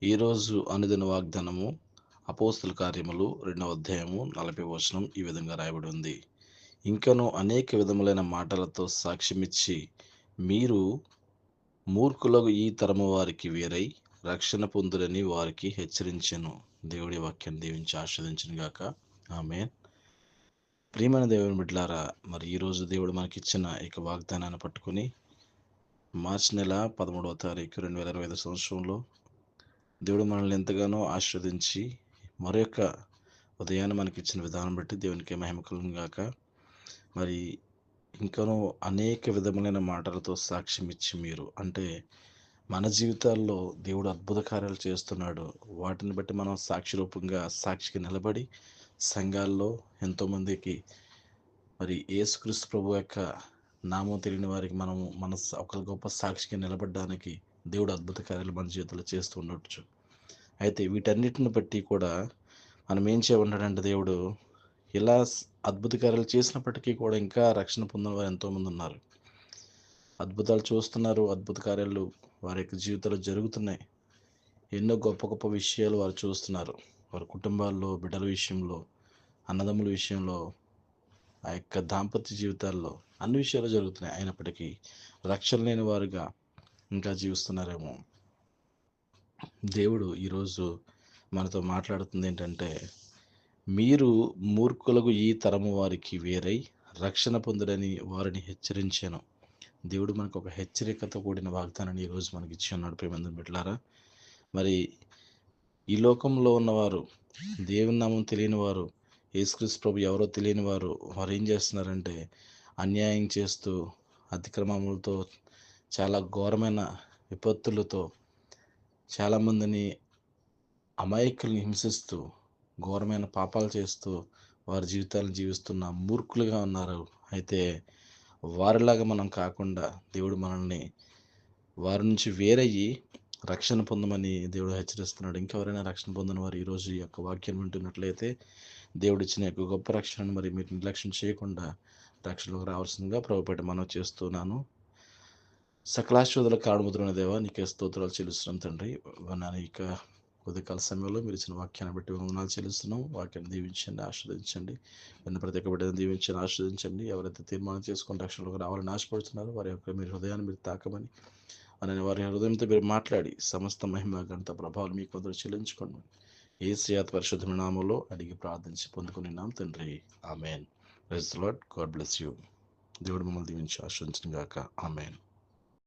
ఈరోజు అనుదిన వాగ్దానము అపోస్తల కార్యములు 2వ అధ్యాయము 40వ వచనం ఈ విధంగా రాయబడి ఉంది. ఇంకను అనేక విధములైన మాటలతో సాక్ష్యమిచ్చి మీరు మూర్ఖులకు ఈ తరము వారికి వేరై రక్షణ పొందురని వారికి హెచ్చరించెను. దేవుడి వాక్యాన్ని దీవించి ఆస్వాదించును గాక. ఆమేన్. ప్రియమైన దేవుని బిడ్డలారా, మరి ఈరోజు దేవుడు మనకిచ్చిన ఈ వాగ్దానాన్ని పట్టుకుని మార్చి నెల 13వ తారీఖు 2025 సంవత్సరంలో దేవుడు మనల్ని ఎంతగానో ఆశీర్వదించి మరొక ఉదయాన్ని మనకిచ్చిన విధానం బట్టి దేవునికి మహిమ కలుగును గాక. మరి ఇంకనూ అనేక విధములైన మాటలతో సాక్ష్యం ఇచ్చి మీరు అంటే మన జీవితాల్లో దేవుడు అద్భుత కార్యాలు చేస్తున్నాడు. వాటిని బట్టి మనం సాక్షి రూపంగా సాక్షికి నిలబడి సంఘాల్లో ఎంతోమందికి మరి యేసుక్రీస్తు ప్రభు యొక్క నామం తెలియని వారికి మన ఒక గొప్ప సాక్షిగా నిలబడడానికి దేవుడు అద్భుత కార్యాలు మన జీవితంలో చేస్తూ ఉండొచ్చు. అయితే వీటన్నిటిని బట్టి కూడా మనం ఏం చేయమన్నాడంటే దేవుడు ఇలా అద్భుత కార్యాలు చేసినప్పటికీ కూడా ఇంకా రక్షణ పొందిన వారు ఎంతోమంది ఉన్నారు. అద్భుతాలు చూస్తున్నారు, అద్భుత కార్యాలు వారి యొక్క జీవితంలో జరుగుతున్నాయి. ఎన్నో గొప్ప గొప్ప విషయాలు వారు చూస్తున్నారు. వారి కుటుంబాల్లో, బిడ్డల విషయంలో, అన్నదమ్ముల విషయంలో, ఆ యొక్క దాంపత్య జీవితాల్లో అన్ని విషయాలు జరుగుతున్నాయి. అయినప్పటికీ రక్షణ లేని వారుగా ఇంకా జీవిస్తున్నారేమో. దేవుడు ఈరోజు మనతో మాట్లాడుతుంది ఏంటంటే, మీరు మూర్ఖులకు ఈ తరము వారికి వేరై రక్షణ పొందుడని వారిని హెచ్చరించాను. దేవుడు మనకు ఒక హెచ్చరికతో కూడిన వాగ్దానాన్ని ఈరోజు మనకి ఇచ్చి ఉన్నాడు. ప్రేమందుని బిడ్డలారా, మరి ఈ లోకంలో ఉన్నవారు, దేవుని నామం తెలియని వారు, యేసుక్రీస్తు ప్రభు ఎవరో తెలియని వారు ఏం చేస్తున్నారంటే అన్యాయం చేస్తూ, అతిక్రమములతో, చాలా ఘోరమైన విపత్తులతో చాలామందిని అమాయకుల్ని హింసిస్తూ, ఘోరమైన పాపాలు చేస్తూ వారి జీవితాలను జీవిస్తున్న మూర్ఖులుగా ఉన్నారు. అయితే వారిలాగా మనం కాకుండా దేవుడు మనల్ని వారి నుంచి వేరయ్యి రక్షణ పొందమని దేవుడు హెచ్చరిస్తున్నాడు. ఇంకెవరైనా రక్షణ పొందిన వారు ఈరోజు ఈ యొక్క వాక్యం వింటున్నట్లయితే దేవుడు ఇచ్చిన యొక్క గొప్ప రక్షణను మరి మీరు నిర్లక్ష్యం చేయకుండా రక్షణలోకి రావాల్సిందిగా ప్రభుపేట మనవి చేస్తున్నాను. సకలాశోధుల కారణముద్రైన దేవా, నీకే స్తోత్రాలు చెల్లిస్తున్నాం తండ్రి. నేను ఇక ఉదయకాల సమయంలో మీరు ఇచ్చిన వాక్యాన్ని బట్టి వందనాలు చెల్లిస్తున్నాం. వాక్యాన్ని దీవించండి, ఆశీర్వదించండి. విన్న ప్రతి ఒక్క బిడ్డను దీవించండి, ఆశీర్వదించండి. ఎవరైతే తీర్మానం చేసుకొని రక్షణలోకి రావాలని ఆశపడుతున్నారో వారి యొక్క మీరు హృదయాన్ని మీరు తాకమని, అని వారి హృదయంతో మీరు మాట్లాడి సమస్త మహిమ ఘనత ప్రభావాలు మీకు కొందరు చెల్లించుకోండి. యేసు పరిశుద్ధ నామములో అడిగి ప్రార్థించి పొందుకున్నాం తండ్రి. Amen. Praise the lord. God bless you. దేవుడు మమ్మల్ని దీవించి ఆశీర్వదించును గాక. ఆమెన్.